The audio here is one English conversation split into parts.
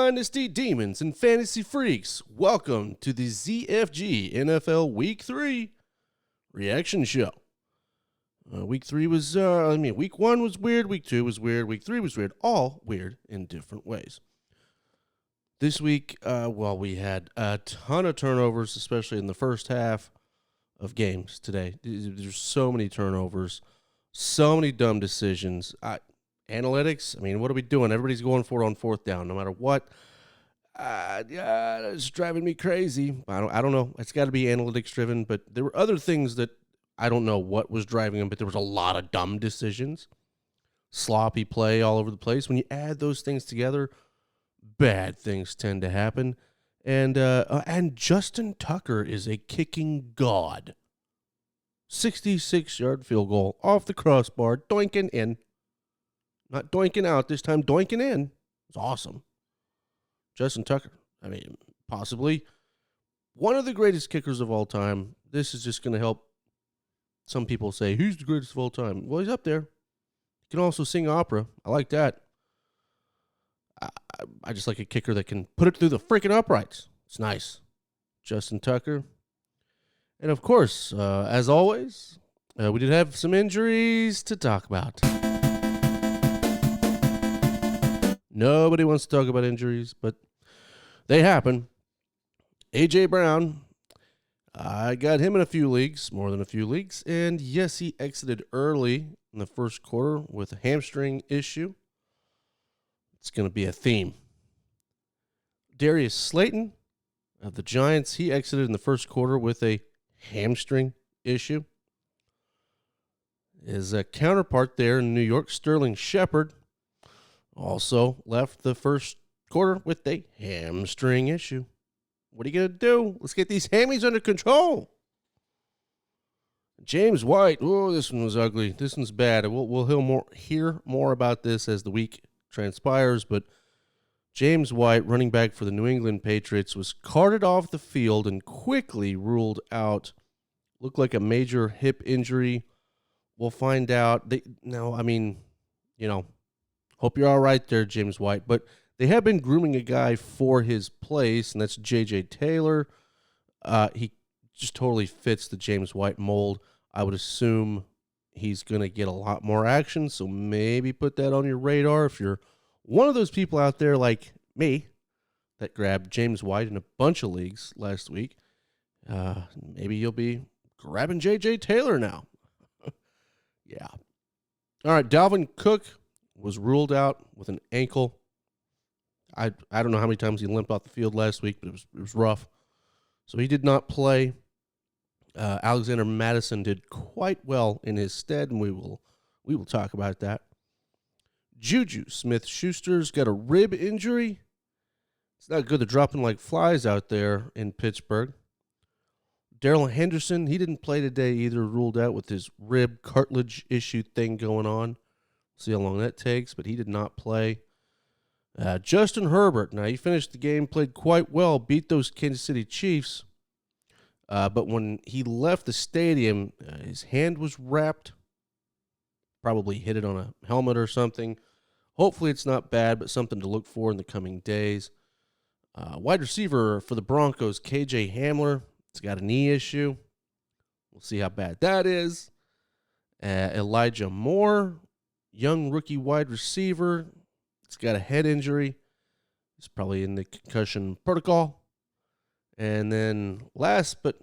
Dynasty Demons and Fantasy Freaks, welcome to the ZFG NFL Week 3 reaction show. Week 1 was weird, Week 2 was weird, Week 3 was weird, all weird in different ways. This week, we had a ton of turnovers, especially in the first half of games today. There's so many turnovers, so many dumb decisions. Analytics, what are we doing? Everybody's going for it on fourth down, no matter what. It's driving me crazy. I don't know. It's got to be analytics driven, but there were other things that I don't know what was driving them, but there was a lot of dumb decisions, sloppy play all over the place. When you add those things together, bad things tend to happen. And Justin Tucker is a kicking god. 66-yard field goal off the crossbar, doinking in. Not doinking out this time, doinking in. It's awesome. Justin Tucker, possibly one of the greatest kickers of all time. This is just going to help some people say, who's the greatest of all time? Well, he's up there. He can also sing opera. I like that. I just like a kicker that can put it through the freaking uprights. It's nice. Justin Tucker. And of course, as always, we did have some injuries to talk about. Nobody wants to talk about injuries, but they happen. A.J. Brown, I got him in a few leagues, more than a few leagues, and yes, he exited early in the first quarter with a hamstring issue. It's going to be a theme. Darius Slayton of the Giants, he exited in the first quarter with a hamstring issue. His counterpart there in New York, Sterling Shepard, also left the first quarter with a hamstring issue. What are you going to do? Let's get these hammies under control. James White. Oh, this one was ugly. This one's bad. We'll hear more about this as the week transpires, but James White, running back for the New England Patriots, was carted off the field and quickly ruled out. Looked like a major hip injury. We'll find out. Hope you're all right there, James White. But they have been grooming a guy for his place, and that's J.J. Taylor. He just totally fits the James White mold. I would assume he's going to get a lot more action, so maybe put that on your radar. If you're one of those people out there like me that grabbed James White in a bunch of leagues last week, maybe you'll be grabbing J.J. Taylor now. Yeah. All right, Dalvin Cook was ruled out with an ankle. I don't know how many times he limped off the field last week, but it was rough. So he did not play. Alexander Madison did quite well in his stead, and we will talk about that. Juju Smith-Schuster's got a rib injury. It's not good. They're dropping like flies out there in Pittsburgh. Darrell Henderson, he didn't play today either, ruled out with his rib cartilage issue thing going on. See how long that takes, but he did not play. Justin Herbert, now he finished the game, played quite well, beat those Kansas City Chiefs. But when he left the stadium, his hand was wrapped. Probably hit it on a helmet or something. Hopefully it's not bad, but something to look for in the coming days. Wide receiver for the Broncos, KJ Hamler, he's got a knee issue. We'll see how bad that is. Elijah Moore, young rookie wide receiver. He's got a head injury. He's probably in the concussion protocol. And then last, but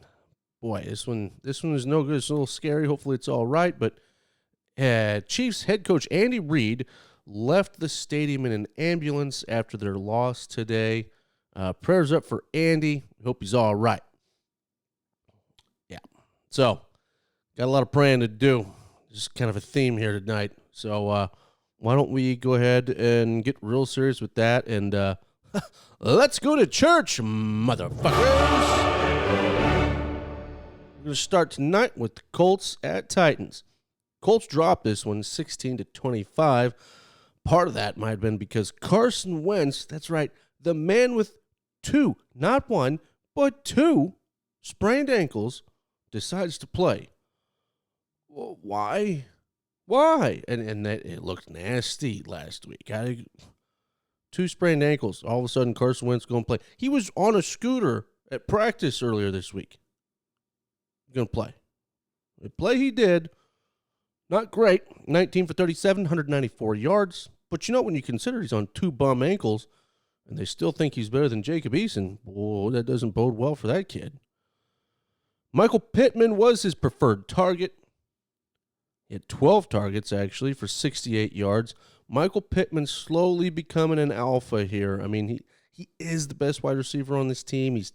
boy, this one is no good. It's a little scary. Hopefully it's all right. But Chiefs head coach Andy Reid left the stadium in an ambulance after their loss today. Prayers up for Andy. Hope he's all right. Yeah. So, got a lot of praying to do. Just kind of a theme here tonight. So, why don't we go ahead and get real serious with that, and let's go to church, motherfuckers. We're going to start tonight with the Colts at Titans. Colts dropped this one 16-25. Part of that might have been because Carson Wentz, that's right, the man with two, not one, but two sprained ankles, decides to play. Well, why? Why? And that it looked nasty last week. 2 sprained ankles. All of a sudden, Carson Wentz going to play. He was on a scooter at practice earlier this week. Going to play. The play he did, not great. 19 for 37, 194 yards. But you know, when you consider he's on 2 bum ankles, and they still think he's better than Jacob Eason, whoa, that doesn't bode well for that kid. Michael Pittman was his preferred target. He had 12 targets, actually, for 68 yards. Michael Pittman slowly becoming an alpha here. I mean, he is the best wide receiver on this team. He's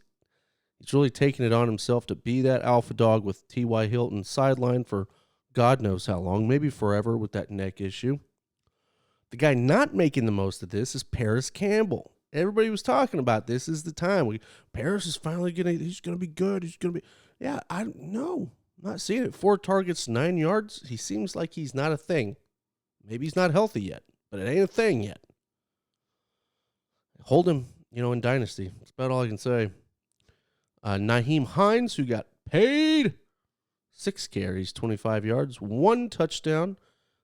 really taking it on himself to be that alpha dog with T.Y. Hilton sidelined for God knows how long, maybe forever with that neck issue. The guy not making the most of this is Paris Campbell. Everybody was talking about this is the time. Paris is finally he's going to be good. He's going to be, yeah, I don't know. I'm not seeing it. 4 targets, 9 yards. He seems like he's not a thing. Maybe he's not healthy yet, but it ain't a thing yet. Hold him, in Dynasty. That's about all I can say. Nyheim Hines, who got paid, 6 carries, 25 yards, 1 touchdown,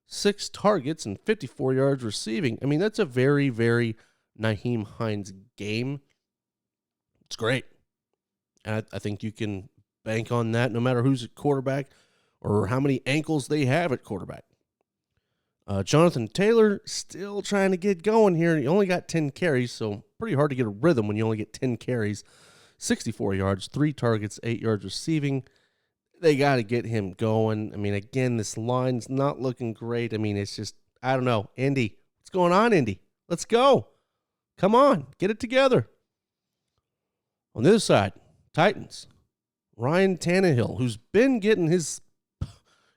6 targets, and 54 yards receiving. I mean, that's a very, very Nyheim Hines game. It's great. And I think you can bank on that no matter who's at quarterback or how many ankles they have at quarterback. Jonathan Taylor still trying to get going here. He only got 10 carries, so pretty hard to get a rhythm when you only get 10 carries. 64 yards, 3 targets, 8 yards receiving. They got to get him going. I mean, again, this line's not looking great. I mean, it's just, I don't know. Indy, what's going on, Indy? Let's go. Come on, get it together. On the other side, Titans. Ryan Tannehill, who's been getting his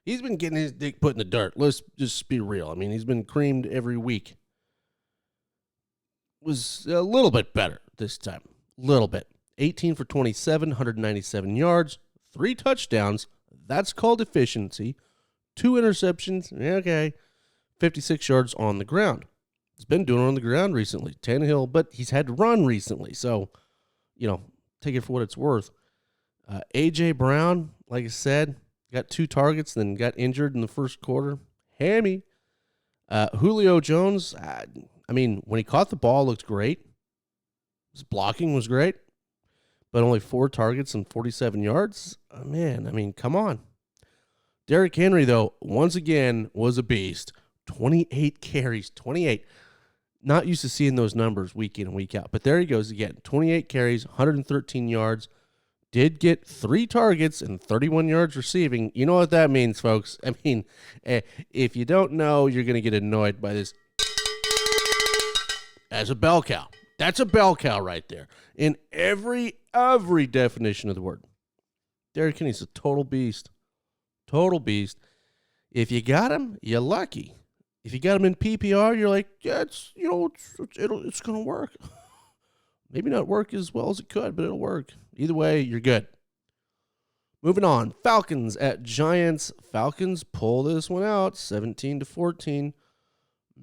dick put in the dirt. Let's just be real. I mean, he's been creamed every week. Was a little bit better this time. Little bit. 18 for 27, 197 yards, 3 touchdowns. That's called efficiency. 2 interceptions. Okay. 56 yards on the ground. He's been doing it on the ground recently. Tannehill, but he's had to run recently. So, take it for what it's worth. A.J. Brown, like I said, got 2 targets, then got injured in the first quarter. Hammy. Julio Jones, when he caught the ball, looked great. His blocking was great. But only 4 targets and 47 yards? Come on. Derrick Henry, though, once again, was a beast. 28 carries, 28. Not used to seeing those numbers week in and week out. But there he goes again. 28 carries, 113 yards. Did get 3 targets and 31 yards receiving. You know what that means, folks. If you don't know, you're going to get annoyed by this. As a bell cow. That's a bell cow right there. In every definition of the word. Derrick Henry's a total beast. Total beast. If you got him, you're lucky. If you got him in PPR, you're like, yeah, it's going to work. Maybe not work as well as it could, but it'll work. Either way, you're good. Moving on. Falcons at Giants. Falcons pull this one out, 17-14.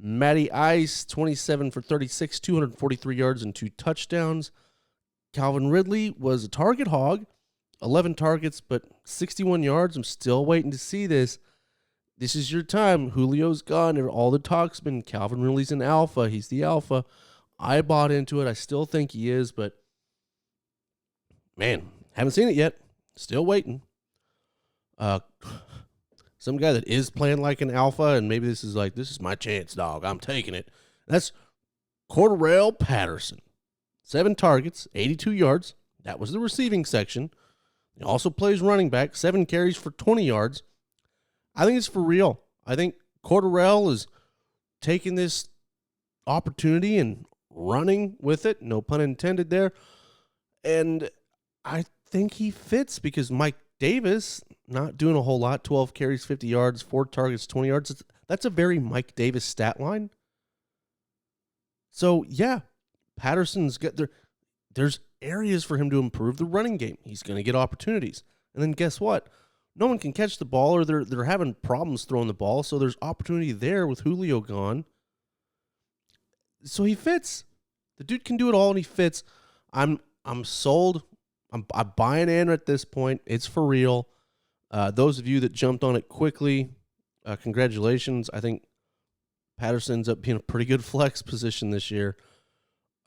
Matty Ice, 27 for 36, 243 yards and 2 touchdowns. Calvin Ridley was a target hog, 11 targets, but 61 yards. I'm still waiting to see this. This is your time. Julio's gone, and all the talk's been Calvin Ridley's an alpha. He's the alpha. I bought into it. I still think he is, but man, haven't seen it yet. Still waiting. Some guy that is playing like an alpha, and maybe this is my chance, dog. I'm taking it. That's Cordarrelle Patterson. 7 targets, 82 yards. That was the receiving section. He also plays running back, 7 carries for 20 yards. I think it's for real. I think Cordarrelle is taking this opportunity and running with it. No pun intended there. And I think he fits because Mike Davis, not doing a whole lot, 12 carries, 50 yards, 4 targets, 20 yards. That's a very Mike Davis stat line. So, yeah, Patterson's got there's areas for him to improve the running game. He's going to get opportunities. And then guess what? No one can catch the ball, or they're having problems throwing the ball, so there's opportunity there with Julio gone. So he fits. The dude can do it all, and he fits. I'm sold. I'm buying in at this point. It's for real. Those of you that jumped on it quickly, congratulations. I think Patterson ends up being a pretty good flex position this year.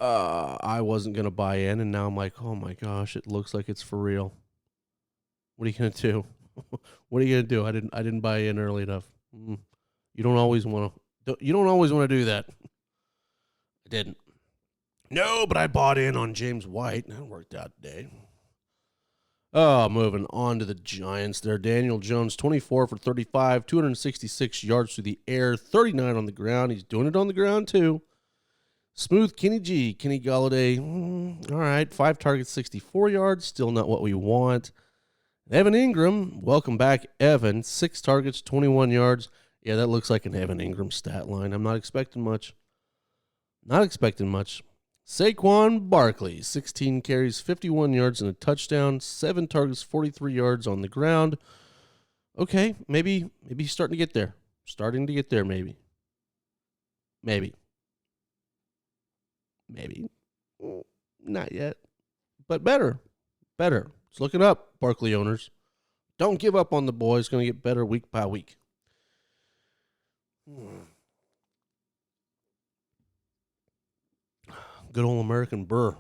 I wasn't going to buy in, and now I'm like, oh my gosh, it looks like it's for real. What are you going to do? What are you going to do? I didn't buy in early enough. You don't always want to. You don't always want to do that. I didn't. No, but I bought in on James White. That worked out today. Oh, moving on to the Giants there. Daniel Jones, 24 for 35, 266 yards through the air, 39 on the ground. He's doing it on the ground, too. Smooth Kenny G, Kenny Golladay, all right, 5 targets, 64 yards, still not what we want. Evan Ingram, welcome back, Evan, 6 targets, 21 yards. Yeah, that looks like an Evan Ingram stat line. I'm not expecting much. Saquon Barkley, 16 carries, 51 yards, and a touchdown, 7 targets, 43 yards on the ground. Okay, maybe he's starting to get there. Maybe. Not yet. But better. It's looking up, Barkley owners. Don't give up on the boy. It's going to get better week by week. Good old American Burr. All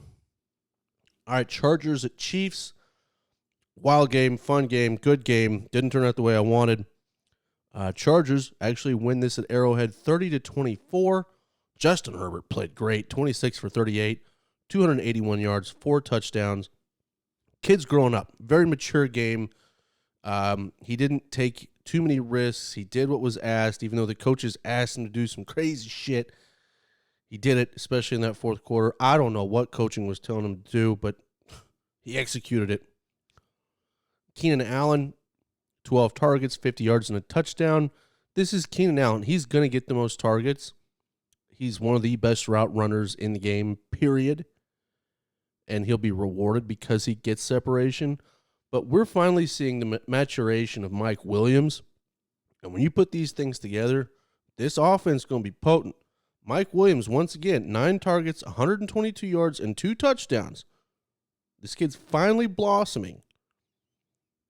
right, Chargers at Chiefs. Wild game, fun game, good game. Didn't turn out the way I wanted. Chargers actually win this at Arrowhead 30-24. Justin Herbert played great, 26 for 38, 281 yards, 4 touchdowns. Kid's growing up. Very mature game. He didn't take too many risks. He did what was asked, even though the coaches asked him to do some crazy shit. He did it, especially in that fourth quarter. I don't know what coaching was telling him to do, but he executed it. Keenan Allen, 12 targets, 50 yards, and a touchdown. This is Keenan Allen. He's going to get the most targets. He's one of the best route runners in the game, period. And he'll be rewarded because he gets separation. But we're finally seeing the maturation of Mike Williams. And when you put these things together, this offense is going to be potent. Mike Williams, once again, 9 targets, 122 yards, and 2 touchdowns. This kid's finally blossoming.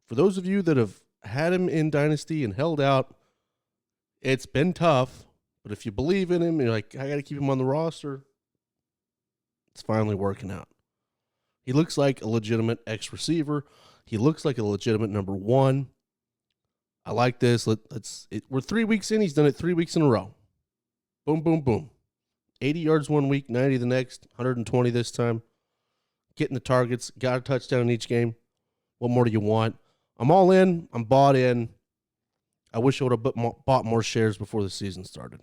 For those of you that have had him in Dynasty and held out, it's been tough. But if you believe in him, you're like, I got to keep him on the roster. It's finally working out. He looks like a legitimate X-receiver. He looks like a legitimate number 1. I like this. We're 3 weeks in. He's done it 3 weeks in a row. Boom, boom, boom. 80 yards one week, 90 the next, 120 this time. Getting the targets, got a touchdown in each game. What more do you want? I'm all in. I'm bought in. I wish I would have bought more shares before the season started.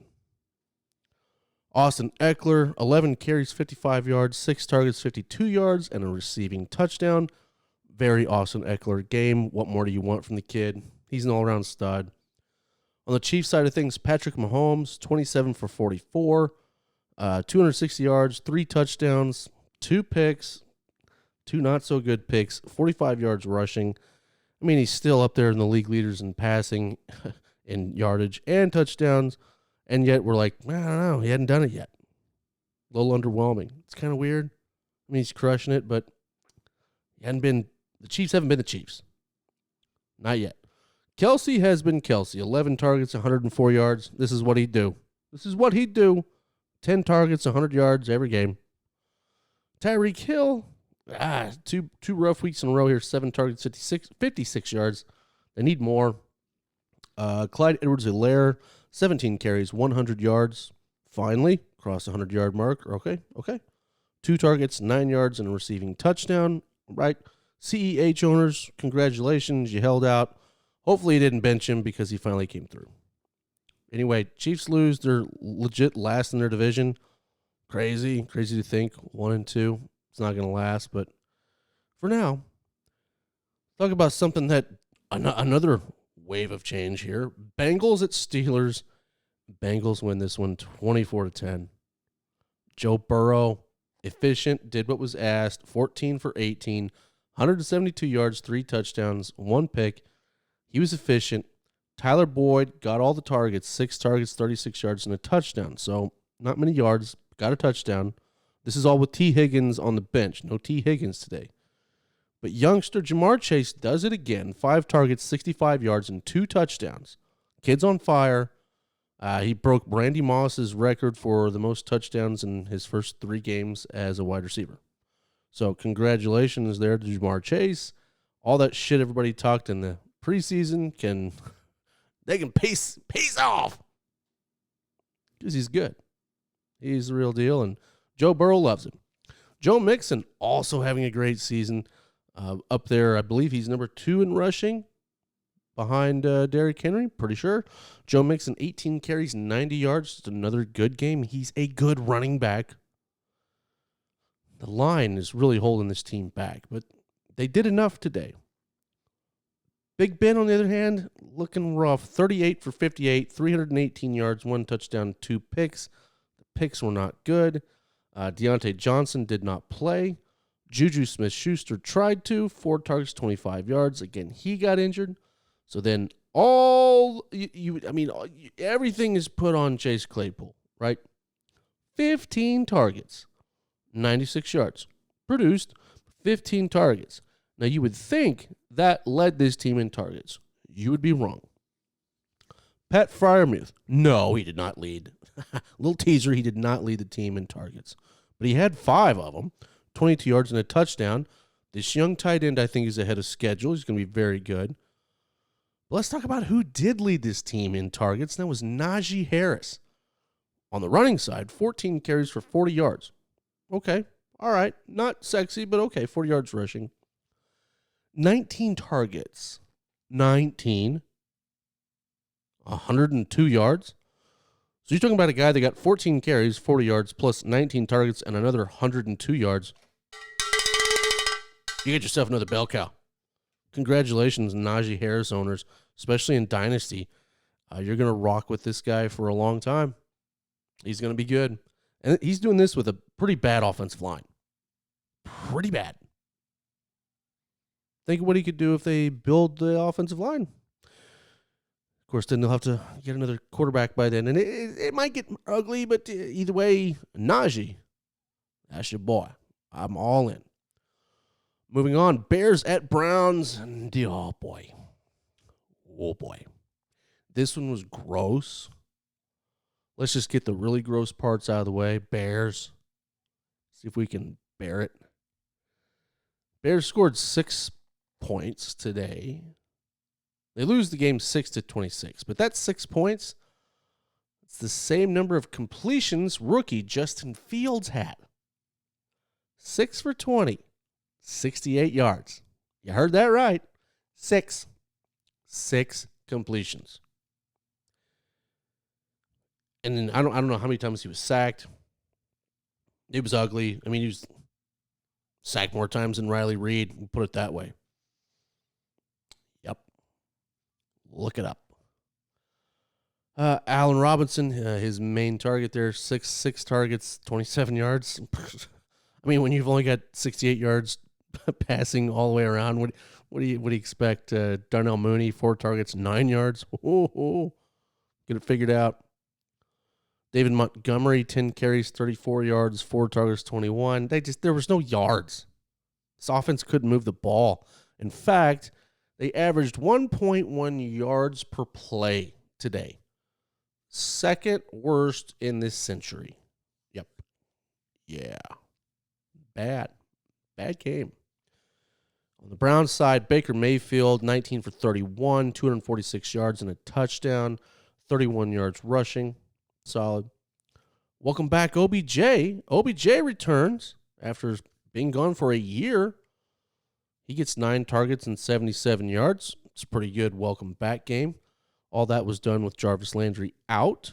Austin Eckler, 11 carries, 55 yards, 6 targets, 52 yards, and a receiving touchdown. Very Austin Eckler game. What more do you want from the kid? He's an all-around stud. On the Chiefs side of things, Patrick Mahomes, 27 for 44, 260 yards, 3 touchdowns, 2 picks, 2 not-so-good picks, 45 yards rushing. I mean, he's still up there in the league leaders in passing, in yardage, and touchdowns, and yet we're like, I don't know, he hadn't done it yet. A little underwhelming. It's kind of weird. I mean, he's crushing it, but the Chiefs haven't been the Chiefs. Not yet. Kelsey has been Kelsey. 11 targets, 104 yards. This is what he'd do. 10 targets, 100 yards every game. Tyreek Hill, two rough weeks in a row here. 7 targets, 56 yards. They need more. Clyde Edwards-Helaire, 17 carries, 100 yards. Finally, crossed the 100-yard mark. Okay. 2 targets, 9 yards, and a receiving touchdown. Right. CEH owners, congratulations. You held out. Hopefully he didn't bench him because he finally came through. Anyway, Chiefs lose. They're legit last in their division. Crazy to think. 1-2. It's not going to last. But for now, talk about something that another wave of change here. Bengals at Steelers. Bengals win this one 24-10. Joe Burrow, efficient, did what was asked. 14 for 18, 172 yards, 3 touchdowns, 1 pick. He was efficient. Tyler Boyd got all the targets, 6 targets, 36 yards, and a touchdown. So not many yards, got a touchdown. This is all with T. Higgins on the bench. No T. Higgins today. But youngster Jamar Chase does it again. 5 targets, 65 yards, and 2 touchdowns. Kid's on fire. He broke Randy Moss's record for the most touchdowns in his first 3 games as a wide receiver. So congratulations there to Jamar Chase. All that shit everybody talked in the preseason can pace off because he's good. He's the real deal, and Joe Burrow loves him. Joe Mixon also having a great season. Up there, I believe he's number 2 in rushing behind Derrick Henry, pretty sure. Joe Mixon, 18 carries, 90 yards. Just another good game. He's a good running back. The line is really holding this team back, but they did enough today. Big Ben, on the other hand, looking rough. 38 for 58, 318 yards, 1 touchdown, 2 picks. The picks were not good. Deontay Johnson did not play. Juju Smith-Schuster tried to, 4 targets, 25 yards. Again, he got injured. So then everything is put on Chase Claypool, right? 15 targets, 96 yards. Produced 15 targets. Now, you would think that led this team in targets. You would be wrong. Pat Freiermuth. No, he did not lead. Little teaser, he did not lead the team in targets. But he had 5 of them, 22 yards and a touchdown. This young tight end, I think, is ahead of schedule. He's going to be very good. But let's talk about who did lead this team in targets. That was Najee Harris. On the running side, 14 carries for 40 yards. Okay, all right. Not sexy, but okay, 40 yards rushing. 19 targets. 19. 102 yards. So you're talking about a guy that got 14 carries, 40 yards, plus 19 targets, and another 102 yards. You get yourself another bell cow. Congratulations, Najee Harris owners, especially in Dynasty. You're going to rock with this guy for a long time. He's going to be good. And he's doing this with a pretty bad offensive line. Pretty bad. Think of what he could do if they build the offensive line. Of course, then they'll have to get another quarterback by then. And it might get ugly, but either way, Najee, that's your boy. I'm all in. Moving on, Bears at Browns. And, oh, boy. Oh, boy. This one was gross. Let's just get the really gross parts out of the way. Bears. See if we can bear it. Bears scored 6 points today. They lose the game 6-26, but that's 6 points. It's the same number of completions rookie Justin Fields had. 6 for 20, 68 yards. You heard that right. 6 completions. And then I don't know how many times he was sacked. It was ugly. I mean, he was sacked more times than Riley Reid. We'll put it that way. Yep. Look it up. Allen Robinson, his main target there, six targets, 27 yards. I mean, when you've only got 68 yards passing all the way around, what do you expect? Darnell Mooney, 4 targets, 9 yards. Get it figured out. David Montgomery, 10 carries, 34 yards, 4 targets, 21. There was no yards. This offense couldn't move the ball. In fact, they averaged 1.1 yards per play today. Second worst in this century. Yep. Yeah. Bad game. On the Browns side, Baker Mayfield, 19 for 31, 246 yards and a touchdown, 31 yards rushing. Solid. Welcome back, OBJ. OBJ returns after being gone for a year. He gets 9 targets and 77 yards. It's a pretty good welcome back game. All that was done with Jarvis Landry out.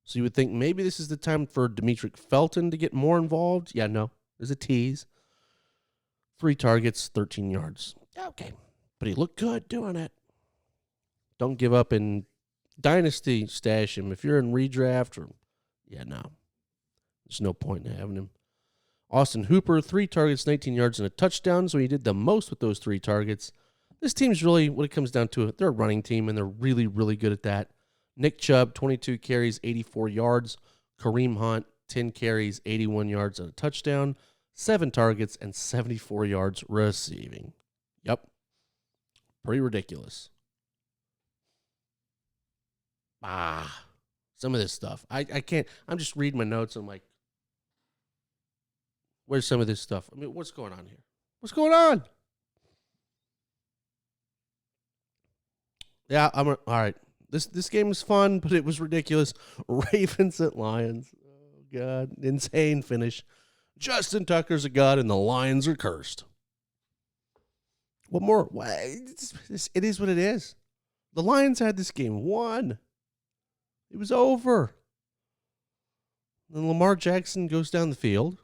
So you would think maybe this is the time for Demetric Felton to get more involved. Yeah, no. There's a tease. 3 targets, 13 yards. Okay. But he looked good doing it. Don't give up in Dynasty, stash him. If you're in redraft, no. There's no point in having him. Austin Hooper, 3 targets, 19 yards, and a touchdown. So he did the most with those 3 targets. This team's really, what it comes down to, they're a running team, and they're really, really good at that. Nick Chubb, 22 carries, 84 yards. Kareem Hunt, 10 carries, 81 yards, and a touchdown. 7 targets, and 74 yards receiving. Yep. Pretty ridiculous. Some of this stuff. I can't. I'm just reading my notes. I'm like, where's some of this stuff? I mean, what's going on here? What's going on? Yeah, all right. This game was fun, but it was ridiculous. Ravens at Lions. Oh God, insane finish. Justin Tucker's a god, and the Lions are cursed. What more? It is what it is. The Lions had this game won. It was over. Then Lamar Jackson goes down the field,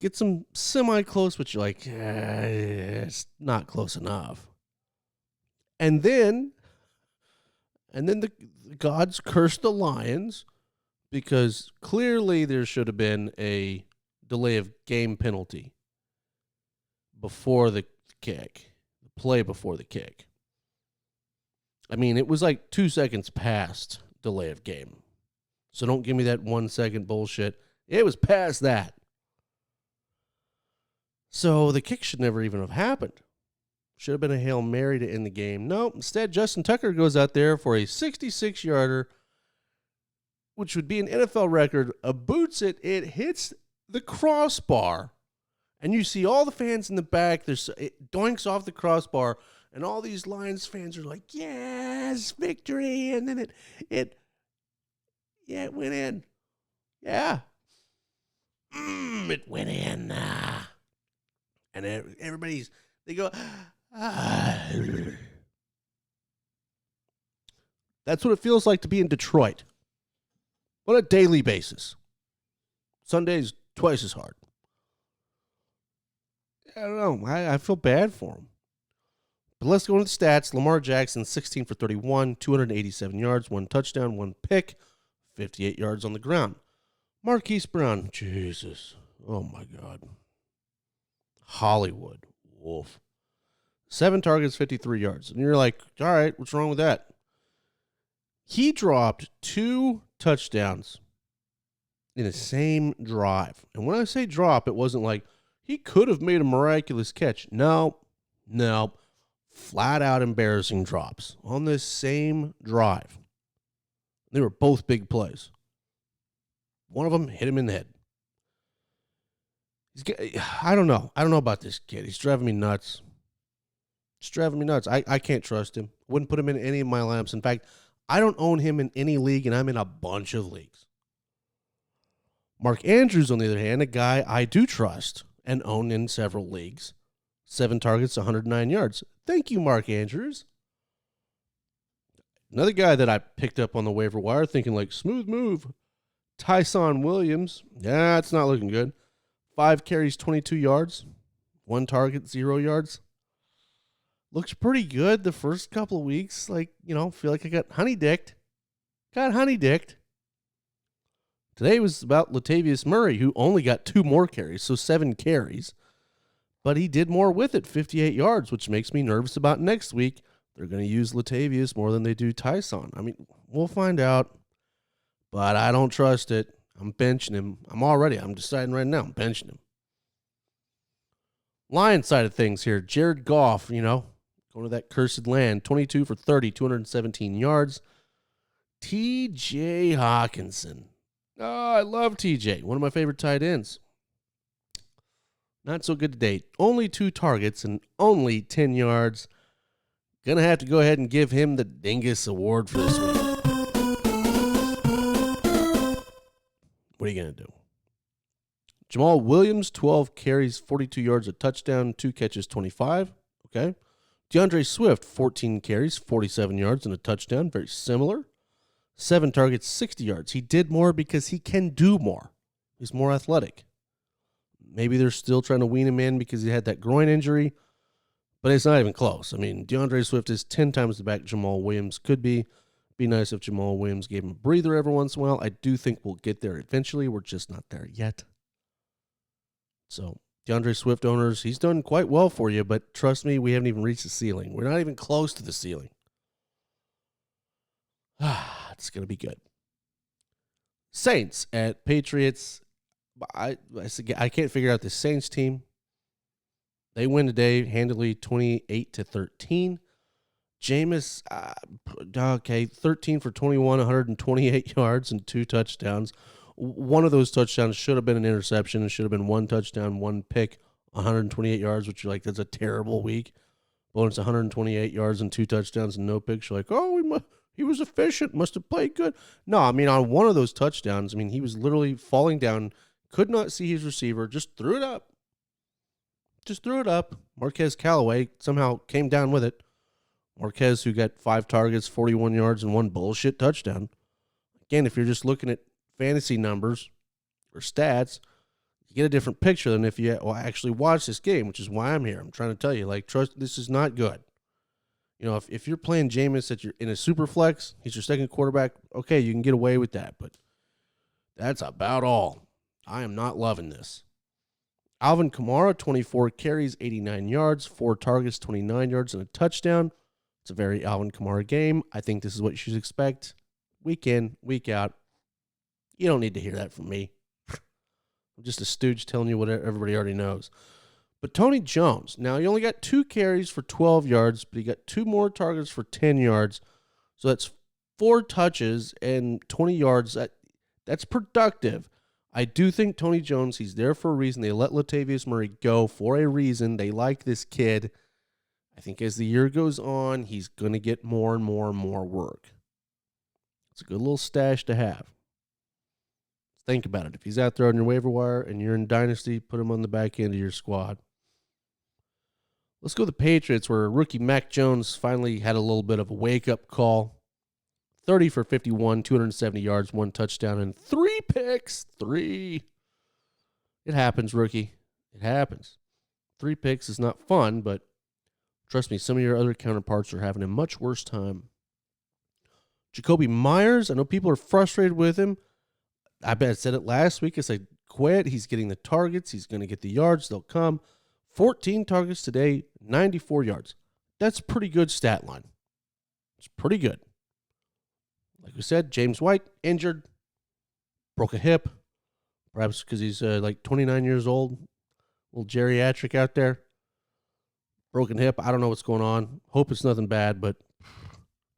gets him semi-close, but you're like, it's not close enough. And then the gods cursed the Lions because clearly there should have been a delay of game penalty before the kick, the play before the kick. I mean, it was like 2 seconds past delay of game. So don't give me that 1 second bullshit. It was past that. So the kick should never even have happened. Should have been a Hail Mary to end the game. No, instead, Justin Tucker goes out there for a 66-yarder, which would be an NFL record. Boots it. It hits the crossbar. And you see all the fans in the back. It doinks off the crossbar. And all these Lions fans are like, yes, victory. And then it went in. Yeah. It went in. And they go, That's what it feels like to be in Detroit on a daily basis. Sundays, twice as hard. I don't know. I feel bad for him. But let's go into the stats. Lamar Jackson, 16 for 31, 287 yards, 1 touchdown, 1 pick, 58 yards on the ground. Marquise Brown, Jesus. Oh, my God. Hollywood. Wolf. 7 targets, 53 yards. And you're like, all right, what's wrong with that? He dropped 2 touchdowns in the same drive. And when I say drop, it wasn't like he could have made a miraculous catch. No. Flat out embarrassing drops on this same drive. They were both big plays. One of them hit him in the head. I don't know. I don't know about this kid. He's driving me nuts. It's driving me nuts. I can't trust him. Wouldn't put him in any of my lineups. In fact, I don't own him in any league, and I'm in a bunch of leagues. Mark Andrews, on the other hand, a guy I do trust and own in several leagues. 7 targets, 109 yards. Thank you, Mark Andrews. Another guy that I picked up on the waiver wire thinking like, smooth move. Tyson Williams. Yeah, it's not looking good. 5 carries, 22 yards. 1 target, 0 yards. Looks pretty good the first couple of weeks. Like, feel like I got honey-dicked. Today was about Latavius Murray, who only got 2 more carries, so 7 carries. But he did more with it, 58 yards, which makes me nervous about next week. They're going to use Latavius more than they do Tyson. I mean, we'll find out. But I don't trust it. I'm benching him. I'm deciding right now, I'm benching him. Lions side of things here. Jared Goff, going to that cursed land. 22 for 30, 217 yards. T.J. Hawkinson. Oh, I love T.J., one of my favorite tight ends. Not so good to date. Only 2 targets and only 10 yards. Gonna have to go ahead and give him the Dingus Award for this week. What are you gonna do? Jamal Williams, 12 carries, 42 yards, a touchdown, 2 catches, 25. Okay. DeAndre Swift, 14 carries, 47 yards, and a touchdown. Very similar. 7 targets, 60 yards. He did more because he can do more. He's more athletic. Maybe they're still trying to wean him in because he had that groin injury, but it's not even close. I mean, DeAndre Swift is 10 times the back Jamal Williams could be. Be nice if Jamal Williams gave him a breather every once in a while. I do think we'll get there eventually. We're just not there yet. So, DeAndre Swift owners, he's done quite well for you, but trust me, we haven't even reached the ceiling. We're not even close to the ceiling. It's going to be good. Saints at Patriots. I can't figure out the Saints team. They win today handily 28-13. Jameis, okay, 13 for 21, 128 yards and 2 touchdowns. One of those touchdowns should have been an interception. It should have been 1 touchdown, 1 pick, 128 yards, which you're like, that's a terrible week. But when it's 128 yards and 2 touchdowns and no picks, you're like, oh, he was efficient, must have played good. No, I mean, on one of those touchdowns, I mean, he was literally falling down, could not see his receiver, just threw it up. Just threw it up. Marquez Callaway somehow came down with it. Marquez, who got 5 targets, 41 yards, and 1 bullshit touchdown. Again, if you're just looking at fantasy numbers or stats, you get a different picture than if you actually watch this game, which is why I'm here. I'm trying to tell you, like, trust, this is not good. You know, if you're playing Jameis that you're in a super flex, he's your second quarterback, okay, you can get away with that, but that's about all. I am not loving this. Alvin Kamara, 24 carries, 89 yards, 4 targets, 29 yards, and a touchdown. It's a very Alvin Kamara game. I think this is what you should expect week in, week out. You don't need to hear that from me. I'm just a stooge telling you what everybody already knows. But Tony Jones, now he only got 2 carries for 12 yards, but he got 2 more targets for 10 yards. So that's 4 touches and 20 yards. That's productive. I do think Tony Jones, he's there for a reason. They let Latavius Murray go for a reason. They like this kid. I think as the year goes on, he's going to get more and more and more work. It's a good little stash to have. Think about it. If he's out there on your waiver wire and you're in Dynasty, put him on the back end of your squad. Let's go to the Patriots, where rookie Mac Jones finally had a little bit of a wake-up call. 30 for 51, 270 yards, 1 touchdown, and 3 picks. 3. It happens, rookie. It happens. 3 picks is not fun, but trust me, some of your other counterparts are having a much worse time. Jacoby Myers, I know people are frustrated with him. I said it last week. I said, quit. He's getting the targets. He's going to get the yards. They'll come. 14 targets today, 94 yards. That's a pretty good stat line. It's pretty good. Like we said, James White, injured, broke a hip, perhaps because he's like 29 years old, a little geriatric out there. Broken hip. I don't know what's going on. Hope it's nothing bad, but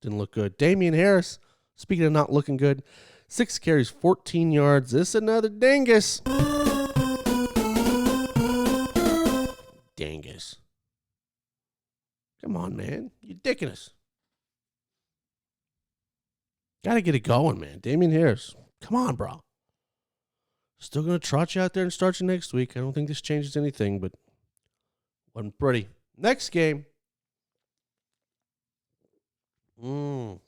didn't look good. Damian Harris, speaking of not looking good, 6 carries, 14 yards. This is another dingus. Dingus. Come on, man. You're dicking us. Got to get it going, man. Damian Harris. Come on, bro. Still going to trot you out there and start you next week. I don't think this changes anything, but wasn't pretty. Next game. Got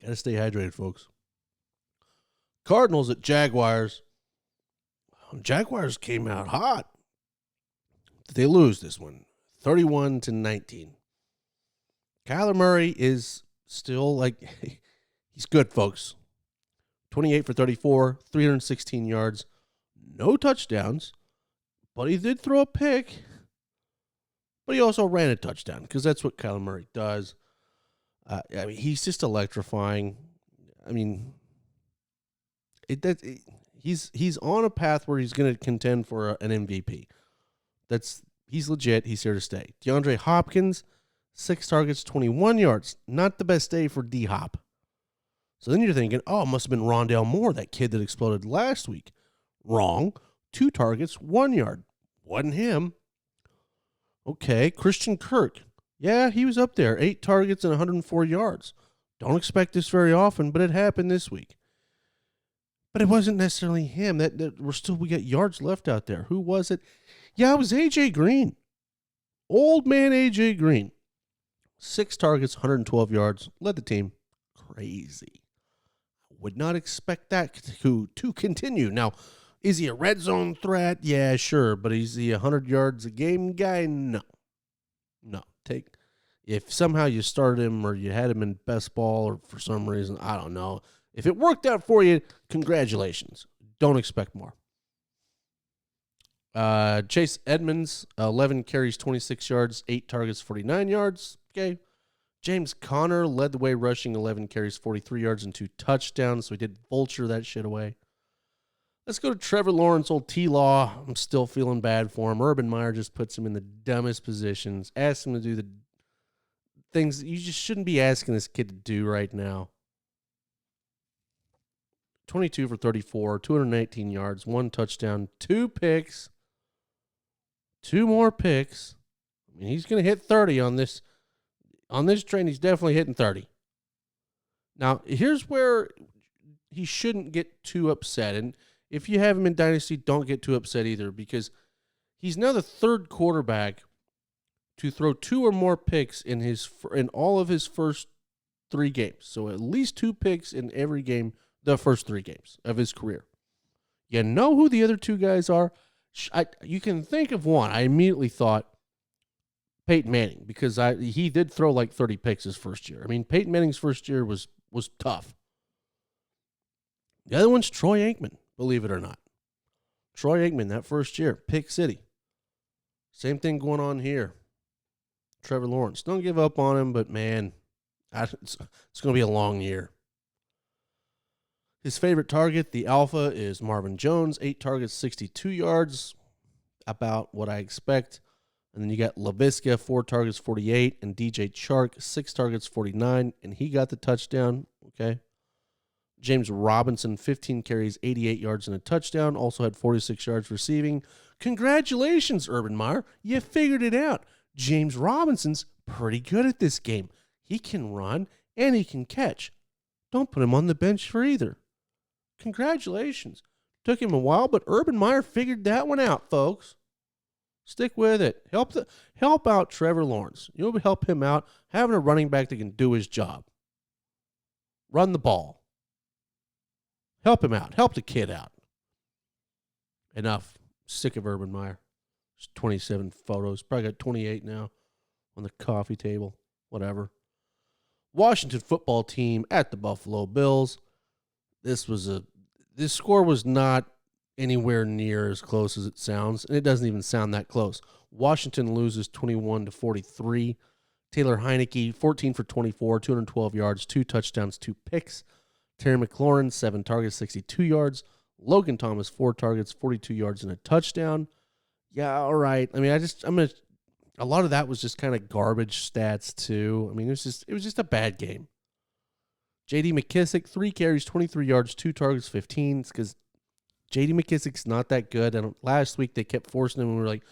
to stay hydrated, folks. Cardinals at Jaguars. Jaguars came out hot. They lose this one, 31-19. Kyler Murray is still like, he's good, folks. 28 for 34, 316 yards, no touchdowns, but he did throw a pick. But he also ran a touchdown because that's what Kyler Murray does. I mean, he's just electrifying. I mean, he's on a path where he's going to contend for an MVP. He's legit. He's here to stay. DeAndre Hopkins, 6 targets, 21 yards. Not the best day for D-Hop. So then you're thinking, oh, it must have been Rondale Moore, that kid that exploded last week. Wrong. 2 targets, 1 yard. Wasn't him. Okay, Christian Kirk. Yeah, he was up there. 8 targets and 104 yards. Don't expect this very often, but it happened this week. But it wasn't necessarily him. We got yards left out there. Who was it? Yeah, it was A.J. Green. Old man A.J. Green. 6 targets, 112 yards. Led the team. Crazy. Would not expect that to continue. Now, is he a red zone threat? Yeah, sure. But is he 100 yards a game guy? No. If somehow you started him or you had him in best ball or for some reason, I don't know. If it worked out for you, congratulations. Don't expect more. Chase Edmonds, 11 carries, 26 yards, 8 targets, 49 yards. Okay. James Conner led the way rushing, 11 carries, 43 yards, and 2 touchdowns. So he did vulture that shit away. Let's go to Trevor Lawrence, old T-Law. I'm still feeling bad for him. Urban Meyer just puts him in the dumbest positions. Asks him to do the things that you just shouldn't be asking this kid to do right now. 22 for 34, 218 yards, 1 touchdown, 2 picks, 2 more picks. I mean, he's going to hit 30 on this train. He's definitely hitting 30. Now, here's where he shouldn't get too upset. And if you have him in Dynasty, don't get too upset either, because he's now the third quarterback to throw 2 or more picks in all of his first 3 games. So at least 2 picks in every game, the first 3 games of his career. You know who the other 2 guys are? You can think of one. I immediately thought Peyton Manning, because he did throw like 30 picks his first year. I mean, Peyton Manning's first year was tough. The other one's Troy Aikman, believe it or not. Troy Aikman, that first year, Pick City. Same thing going on here. Trevor Lawrence. Don't give up on him, but man, it's going to be a long year. His favorite target, the alpha, is Marvin Jones. 8 targets, 62 yards. About what I expect. And then you got LaVisca, 4 targets, 48. And DJ Chark, 6 targets, 49. And he got the touchdown. Okay. James Robinson, 15 carries, 88 yards and a touchdown. Also had 46 yards receiving. Congratulations, Urban Meyer. You figured it out. James Robinson's pretty good at this game. He can run and he can catch. Don't put him on the bench for either. Congratulations. Took him a while, but Urban Meyer figured that one out, folks. Stick with it. Help out Trevor Lawrence. You'll help him out having a running back that can do his job. Run the ball. Help him out. Help the kid out. Enough. Sick of Urban Meyer. There's 27 photos. Probably got 28 now on the coffee table. Whatever. Washington football team at the Buffalo Bills. This score was not anywhere near as close as it sounds, and it doesn't even sound that close. Washington loses 21-43. Taylor Heineke, 14 for 24, 212 yards, 2 touchdowns, 2 picks. Terry McLaurin, 7 targets, 62 yards. Logan Thomas, 4 targets, 42 yards, and a touchdown. Yeah, all right. I mean, a lot of that was just kind of garbage stats too. I mean, it was just a bad game. J.D. McKissick, 3 carries, 23 yards, 2 targets, 15. It's because J.D. McKissick's not that good. And last week they kept forcing him, and we were like,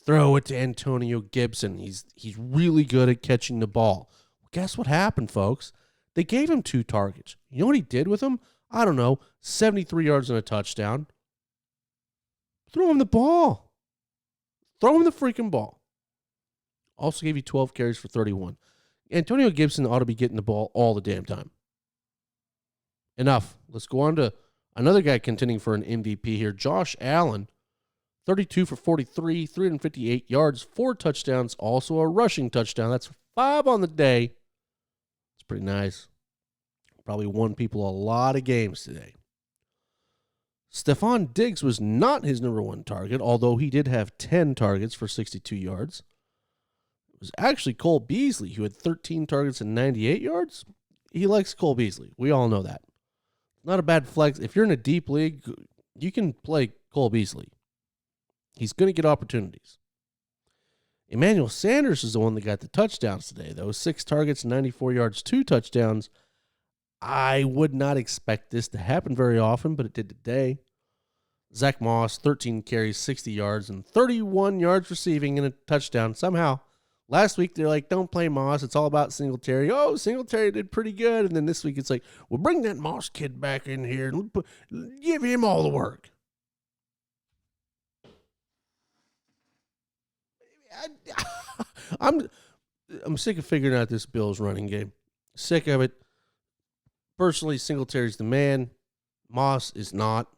throw it to Antonio Gibson. He's really good at catching the ball. Well, guess what happened, folks? They gave him 2 targets. You know what he did with them? I don't know, 73 yards and a touchdown. Throw him the ball. Throw him the freaking ball. Also gave you 12 carries for 31. Antonio Gibson ought to be getting the ball all the damn time. Enough. Let's go on to another guy contending for an MVP here. Josh Allen, 32 for 43, 358 yards, 4 touchdowns, also a rushing touchdown. That's 5 on the day. It's pretty nice. Probably won people a lot of games today. Stephon Diggs was not his number 1 target, although he did have 10 targets for 62 yards. It was actually Cole Beasley, who had 13 targets and 98 yards. He likes Cole Beasley. We all know that. Not a bad flex. If you're in a deep league, you can play Cole Beasley. He's going to get opportunities. Emmanuel Sanders is the one that got the touchdowns today, though. 6 targets, 94 yards, 2 touchdowns. I would not expect this to happen very often, but it did today. Zach Moss, 13 carries, 60 yards, and 31 yards receiving and a touchdown. Somehow, last week they're like, don't play Moss. It's all about Singletary. Oh, Singletary did pretty good. And then this week it's like, well, bring that Moss kid back in here and give him all the work. I'm sick of figuring out this Bills running game. Sick of it. Personally, Singletary's the man. Moss is not.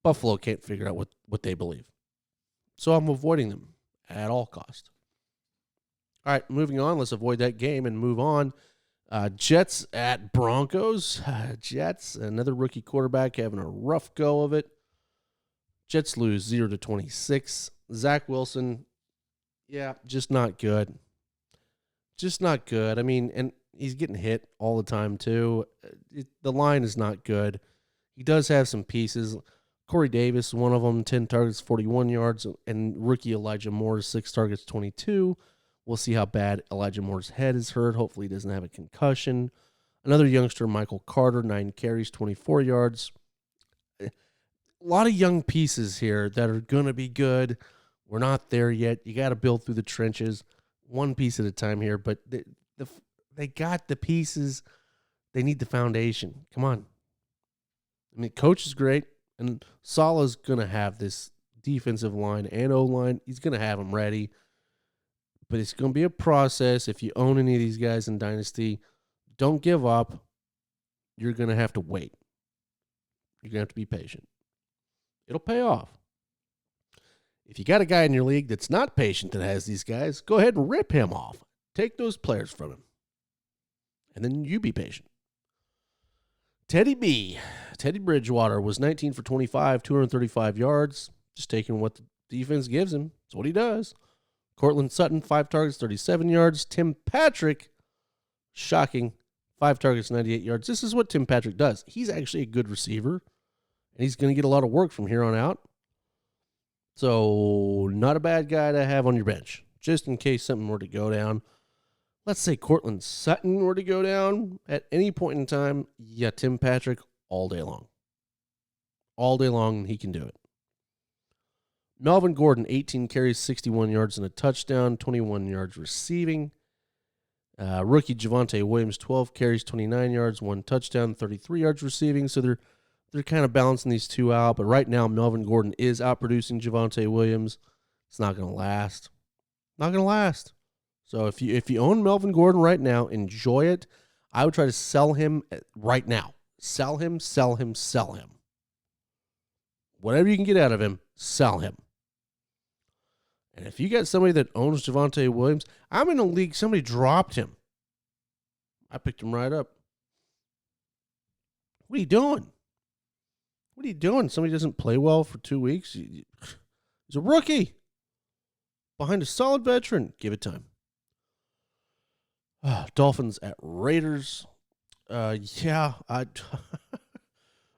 Buffalo can't figure out what they believe. So I'm avoiding them at all cost. All right, moving on. Let's avoid that game and move on. Jets at Broncos. Jets, another rookie quarterback having a rough go of it. Jets lose 0-26. Zach Wilson, yeah, just not good. Just not good. I mean, and he's getting hit all the time, too. The line is not good. He does have some pieces. Corey Davis, one of them, 10 targets, 41 yards. And rookie Elijah Moore, 6 targets, 22. We'll see how bad Elijah Moore's head is hurt. Hopefully he doesn't have a concussion. Another youngster, Michael Carter, 9 carries, 24 yards. A lot of young pieces here that are going to be good. We're not there yet. You got to build through the trenches one piece at a time here, but they got the pieces. They need the foundation. Come on. I mean, coach is great, and Salah's going to have this defensive line and O-line. He's going to have them ready, but it's going to be a process. If you own any of these guys in Dynasty, don't give up. You're going to have to wait. You're going to have to be patient. It'll pay off. If you got a guy in your league that's not patient that has these guys, go ahead and rip him off. Take those players from him. And then you be patient. Teddy Bridgewater was 19 for 25, 235 yards. Just taking what the defense gives him. That's what he does. Cortland Sutton, 5 targets, 37 yards. Tim Patrick, shocking, 5 targets, 98 yards. This is what Tim Patrick does. He's actually a good receiver, and he's going to get a lot of work from here on out. So, not a bad guy to have on your bench, just in case something were to go down. Let's say Cortland Sutton were to go down at any point in time. Yeah, Tim Patrick all day long. All day long, he can do it. Melvin Gordon, 18 carries, 61 yards and a touchdown, 21 yards receiving. Rookie Javonte Williams, 12 carries, 29 yards, 1 touchdown, 33 yards receiving. So they're kind of balancing these two out. But right now, Melvin Gordon is outproducing Javonte Williams. It's not going to last. Not going to last. So if you own Melvin Gordon right now, enjoy it. I would try to sell him right now. Sell him. Whatever you can get out of him, sell him. And if you got somebody that owns Javonte Williams, I'm in a league, somebody dropped him. I picked him right up. What are you doing? Somebody doesn't play well for 2 weeks? He's a rookie. Behind a solid veteran. Give it time. Dolphins at Raiders.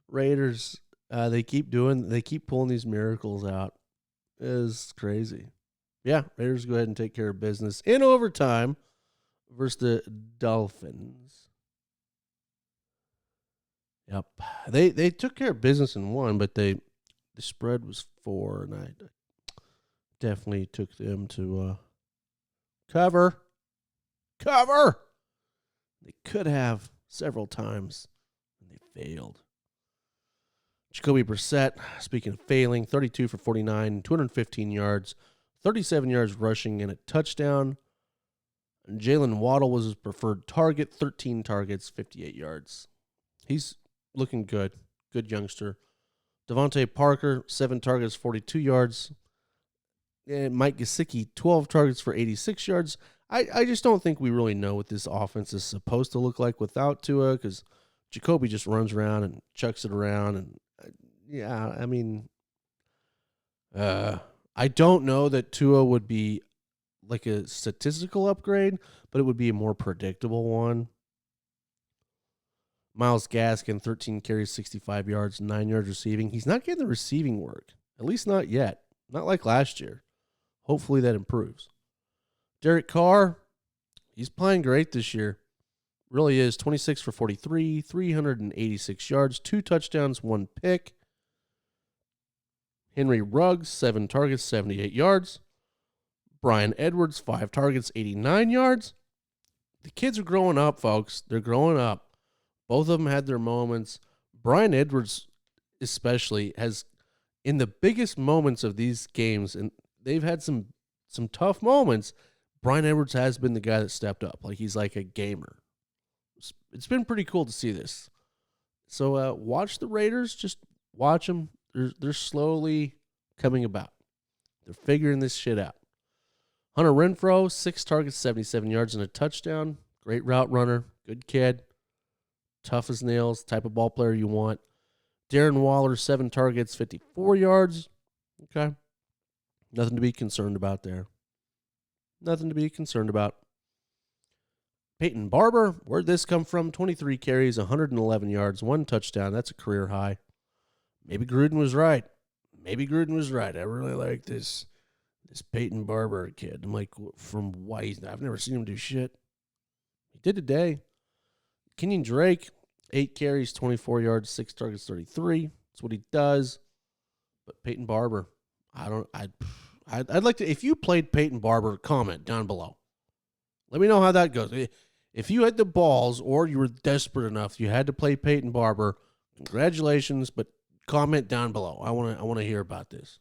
Raiders. They keep pulling these miracles out. It's crazy. Yeah, Raiders go ahead and take care of business in overtime versus the Dolphins. Yep. They took care of business in one, but the spread was 4, and I definitely took them to cover. They could have several times, and they failed. Jacoby Brissett, speaking of failing, 32 for 49, 215 yards, 37 yards rushing, and a touchdown. And Jalen Waddle was his preferred target, 13 targets, 58 yards. He's looking good. Good youngster. Devontae Parker, 7 targets, 42 yards. And Mike Gesicki, 12 targets for 86 yards. I just don't think we really know what this offense is supposed to look like without Tua, because Jacoby just runs around and chucks it around. And, yeah, I mean, I don't know that Tua would be like a statistical upgrade, but it would be a more predictable one. Myles Gaskin, 13 carries, 65 yards, 9 yards receiving. He's not getting the receiving work, at least not yet. Not like last year. Hopefully that improves. Derek Carr, he's playing great this year. Really is. 26 for 43, 386 yards, 2 touchdowns, 1 pick. Henry Ruggs, 7 targets, 78 yards. Brian Edwards, 5 targets, 89 yards. The kids are growing up, folks. They're growing up. Both of them had their moments. Brian Edwards especially has, in the biggest moments of these games, and they've had some tough moments, Brian Edwards has been the guy that stepped up. Like, he's like a gamer. It's been pretty cool to see this. So watch the Raiders. Just watch them. They're slowly coming about. They're figuring this shit out. Hunter Renfrow, 6 targets, 77 yards, and a touchdown. Great route runner. Good kid. Tough as nails. Type of ball player you want. Darren Waller, 7 targets, 54 yards. Okay. Nothing to be concerned about there. Nothing to be concerned about. Peyton Barber, where'd this come from? 23 carries, 111 yards, 1 touchdown. That's a career high. Maybe Gruden was right. I really like this This Peyton Barber kid. I'm like, from White. I've never seen him do shit. He did today. Kenyon Drake, 8 carries, 24 yards, 6 targets, 33. That's what he does. But Peyton Barber, I'd like to, if you played Peyton Barber, comment down below. Let me know how that goes. If you had the balls or you were desperate enough, you had to play Peyton Barber, congratulations, but comment down below. I want to hear about this.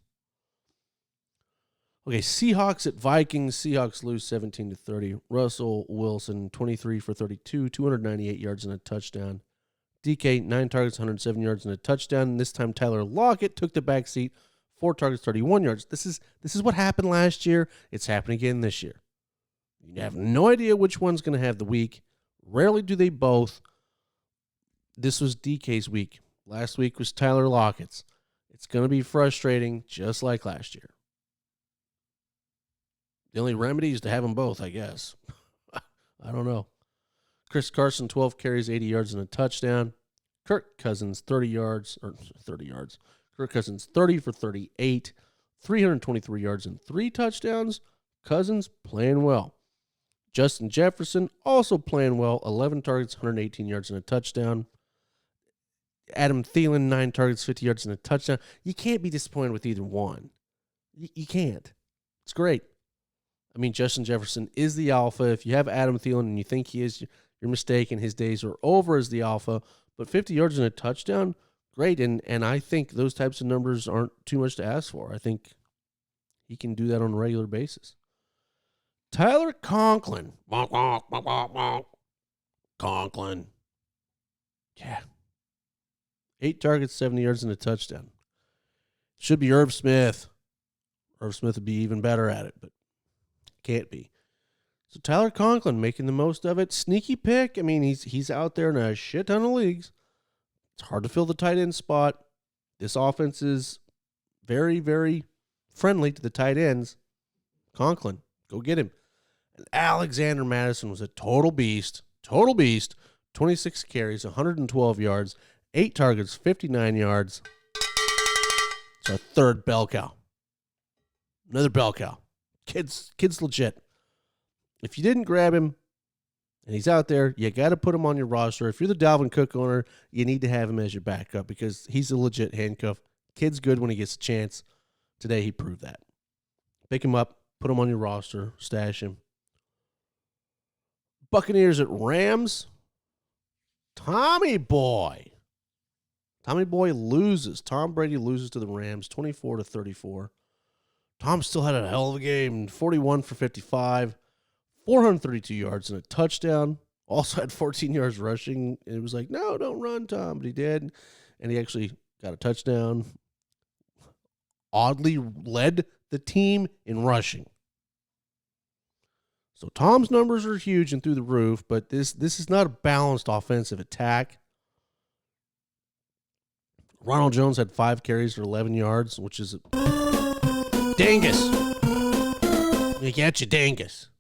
Okay, Seahawks at Vikings. Seahawks lose 17-30. Russell Wilson, 23 for 32, 298 yards and a touchdown. DK, 9 targets, 107 yards and a touchdown. This time Tyler Lockett took the back seat, 4 targets, 31 yards. This is what happened last year. It's happening again this year. You have no idea which one's going to have the week. Rarely do they both. This was DK's week. Last week was Tyler Lockett's. It's going to be frustrating, just like last year. The only remedy is to have them both, I guess. I don't know. Chris Carson, 12 carries, 80 yards, and a touchdown. Kirk Cousins, 30 yards. Kirk Cousins, 30 for 38, 323 yards, and 3 touchdowns. Cousins playing well. Justin Jefferson also playing well, 11 targets, 118 yards, and a touchdown. Adam Thielen, 9 targets, 50 yards, and a touchdown. You can't be disappointed with either one. You can't. It's great. I mean, Justin Jefferson is the alpha. If you have Adam Thielen and you think he is, you're mistaken. His days are over as the alpha. But 50 yards and a touchdown, great. And I think those types of numbers aren't too much to ask for. I think he can do that on a regular basis. Tyler Conklin. Conklin. Yeah. 8 targets, 70 yards, and a touchdown. Should be Irv Smith. Irv Smith would be even better at it, but can't be. So Tyler Conklin making the most of it. Sneaky pick. I mean, he's out there in a shit ton of leagues. It's hard to fill the tight end spot. This offense is very, very friendly to the tight ends. Conklin, go get him. And Alexander Madison was a total beast. 26 carries, 112 yards, 8 targets, 59 yards. It's our third bell cow. Another bell cow. Kid's legit. If you didn't grab him and he's out there, you got to put him on your roster. If you're the Dalvin Cook owner, you need to have him as your backup because he's a legit handcuff. Kid's good when he gets a chance. Today he proved that. Pick him up, put him on your roster, stash him. Buccaneers at Rams. Tommy Boy loses. Tom Brady loses to the Rams, 24-34. Tom still had a hell of a game, 41 for 55, 432 yards and a touchdown. Also had 14 yards rushing. It was like, no, don't run, Tom, but he did. And he actually got a touchdown. Oddly led the team in rushing. So Tom's numbers are huge and through the roof, but this is not a balanced offensive attack. Ronald Jones had 5 carries for 11 yards, which is dingus. You get you, dingus.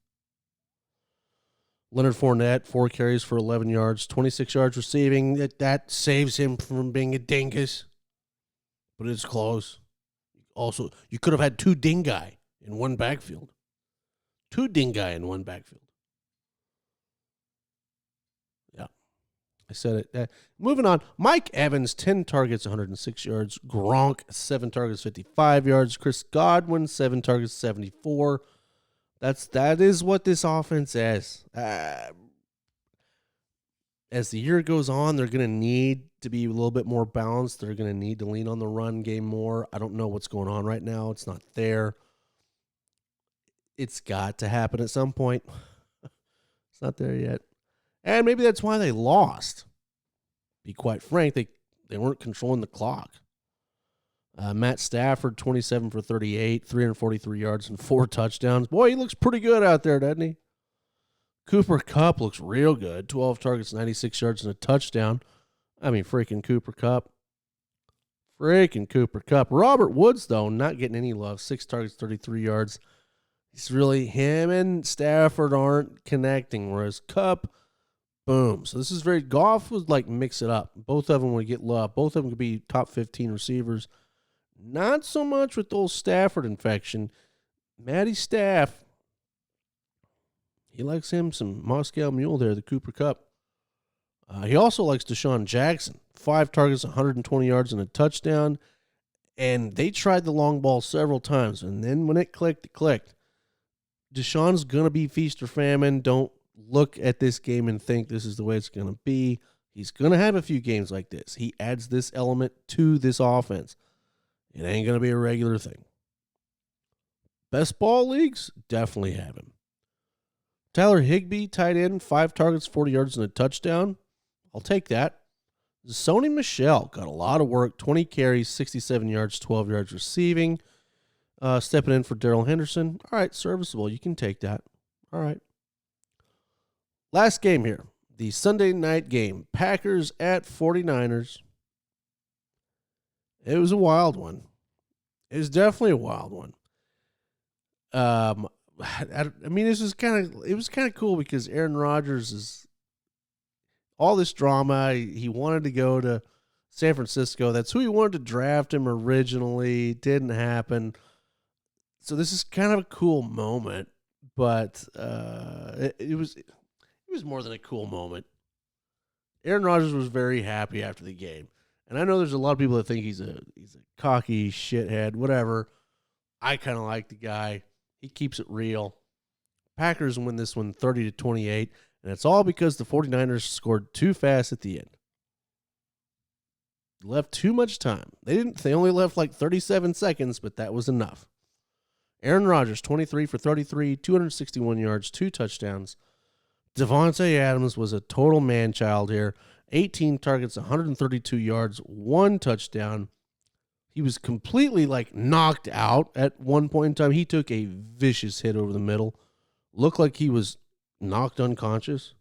Leonard Fournette, 4 carries for 11 yards, 26 yards receiving. That saves him from being a dingus, but it's close. Also, you could have had 2 dingai in one backfield. 2 dingai in one backfield. Yeah, I said it. Moving on, Mike Evans, 10 targets, 106 yards. Gronk, 7 targets, 55 yards. Chris Godwin, 7 targets, 74. That is what this offense is. As the year goes on, they're going to need to be a little bit more balanced. They're going to need to lean on the run game more. I don't know what's going on right now. It's not there. It's got to happen at some point. It's not there yet. And maybe that's why they lost. Be quite frank, they weren't controlling the clock. Matt Stafford, 27 for 38, 343 yards and 4 touchdowns. Boy, he looks pretty good out there, doesn't he? Cooper Kupp looks real good. 12 targets, 96 yards and a touchdown. I mean, freaking Cooper Kupp. Robert Woods, though, not getting any love. 6 targets, 33 yards. It's really him and Stafford aren't connecting, whereas Kupp, boom. So this is very, Goff was like mix it up. Both of them would get love. Both of them could be top 15 receivers. Not so much with the old Stafford infection. Matty Staff, he likes him some Moscow Mule there, the Cooper Cup. He also likes Deshaun Jackson. 5 targets, 120 yards, and a touchdown. And they tried the long ball several times. And then when it clicked, it clicked. Deshaun's going to be feast or famine. Don't look at this game and think this is the way it's going to be. He's going to have a few games like this. He adds this element to this offense. It ain't going to be a regular thing. Best ball leagues, definitely have him. Tyler Higbee, tight end, 5 targets, 40 yards, and a touchdown. I'll take that. Sony Michel got a lot of work, 20 carries, 67 yards, 12 yards receiving. Stepping in for Darrell Henderson. All right, serviceable. You can take that. All right. Last game here. The Sunday night game. Packers at 49ers. It was a wild one. It was definitely a wild one. I mean, it was kind of cool because Aaron Rodgers is all this drama. He wanted to go to San Francisco. That's who he wanted to draft him originally. Didn't happen. So this is kind of a cool moment, but it was more than a cool moment. Aaron Rodgers was very happy after the game, and I know there's a lot of people that think he's a cocky shithead, whatever. I kind of like the guy. He keeps it real. Packers win this one 30-28, and it's all because the 49ers scored too fast at the end. Left too much time. They only left like 37 seconds, but that was enough. Aaron Rodgers, 23 for 33, 261 yards, 2 touchdowns. Devontae Adams was a total man-child here. 18 targets, 132 yards, 1 touchdown. He was completely knocked out at one point in time. He took a vicious hit over the middle. Looked like he was knocked unconscious.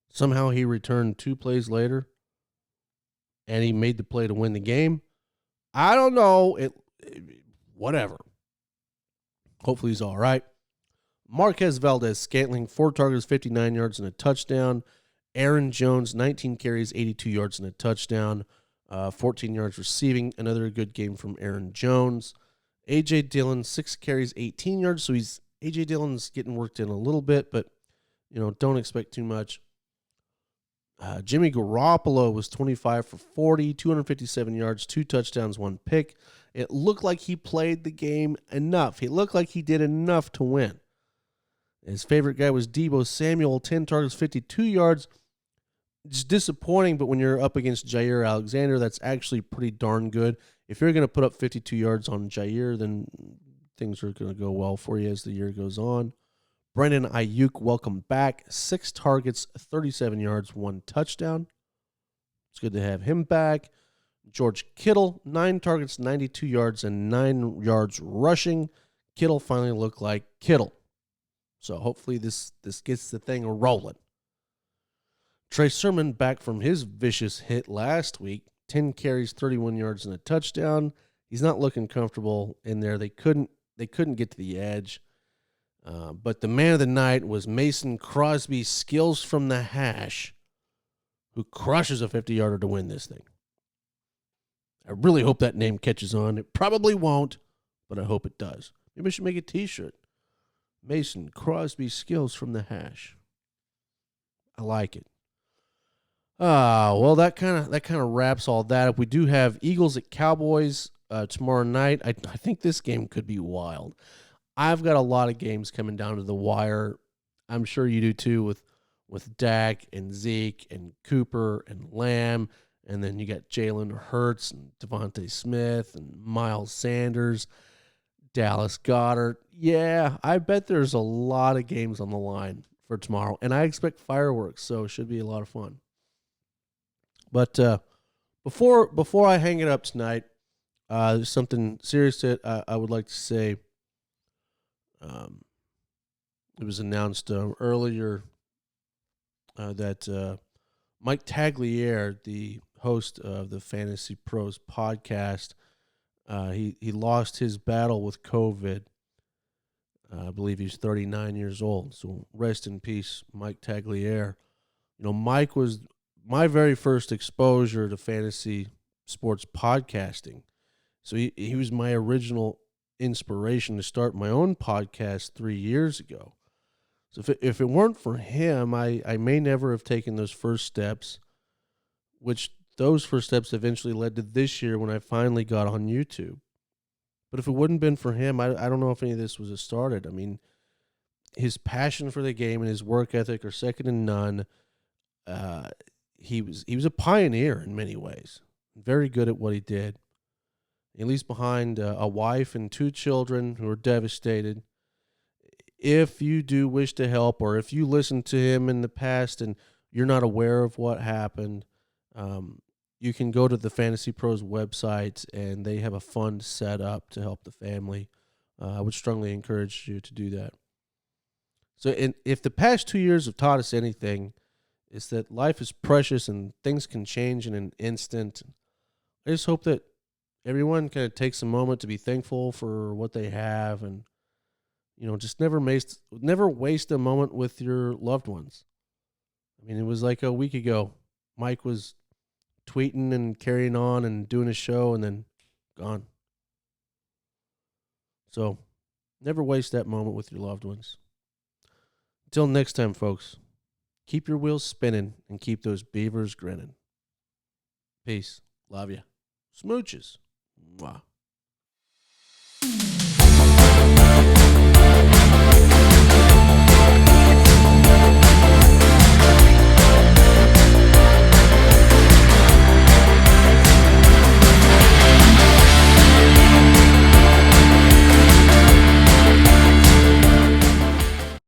Somehow he returned 2 plays later, and he made the play to win the game. I don't know. Whatever. Hopefully he's all right. Marquez Valdez-Scantling, 4 targets, 59 yards, and a touchdown. Aaron Jones, 19 carries, 82 yards, and a touchdown. 14 yards receiving. Another good game from Aaron Jones. A.J. Dillon, 6 carries, 18 yards. So A.J. Dillon's getting worked in a little bit, but, don't expect too much. Jimmy Garoppolo was 25 for 40, 257 yards, 2 touchdowns, 1 pick. It looked like he played the game enough. It looked like he did enough to win. His favorite guy was Deebo Samuel, 10 targets, 52 yards. It's disappointing, but when you're up against Jair Alexander, that's actually pretty darn good. If you're going to put up 52 yards on Jair, then things are going to go well for you as the year goes on. Brandon Ayuk, welcome back. 6 targets, 37 yards, 1 touchdown. It's good to have him back. George Kittle, 9 targets, 92 yards, and 9 yards rushing. Kittle finally looked like Kittle. So hopefully this gets the thing rolling. Trey Sermon back from his vicious hit last week. 10 carries, 31 yards, and a touchdown. He's not looking comfortable in there. They couldn't get to the edge. But the man of the night was Mason Crosby, skills from the hash, who crushes a 50-yarder to win this thing. I really hope that name catches on. It probably won't, but I hope it does. Maybe I should make a T-shirt. Mason Crosby, skills from the hash. I like it. Well, that kind of wraps all that up. We do have Eagles at Cowboys tomorrow night. I think this game could be wild. I've got a lot of games coming down to the wire. I'm sure you do too with Dak and Zeke and Cooper and Lamb. And then you got Jalen Hurts and Devontae Smith and Miles Sanders, Dallas Goedert. Yeah, I bet there's a lot of games on the line for tomorrow. And I expect fireworks, so it should be a lot of fun. But before I hang it up tonight, there's something serious that I would like to say. It was announced earlier that Mike Tagliere, the host of the Fantasy Pros podcast, he lost his battle with COVID. I believe he's 39 years old. So rest in peace, Mike Tagliere. Mike was my very first exposure to fantasy sports podcasting. So he was my original inspiration to start my own podcast 3 years ago. So if it weren't for him, I may never have taken those first steps, which those first steps eventually led to this year when I finally got on YouTube. But if it wouldn't have been for him, I don't know if any of this was started. I mean, his passion for the game and his work ethic are second to none. He was a pioneer in many ways, very good at what he did. He leaves behind a wife and 2 children who are devastated. If you do wish to help, or if you listened to him in the past and you're not aware of what happened, you can go to the Fantasy Pros website and they have a fund set up to help the family. I would strongly encourage you to do that. So if the past 2 years have taught us anything, it's that life is precious and things can change in an instant. I just hope that everyone kind of takes a moment to be thankful for what they have, and just never waste a moment with your loved ones. I mean, it was like a week ago. Mike was tweeting and carrying on and doing his show and then gone. So never waste that moment with your loved ones. Until next time, folks, keep your wheels spinning and keep those beavers grinning. Peace. Love ya. Smooches. Mwah.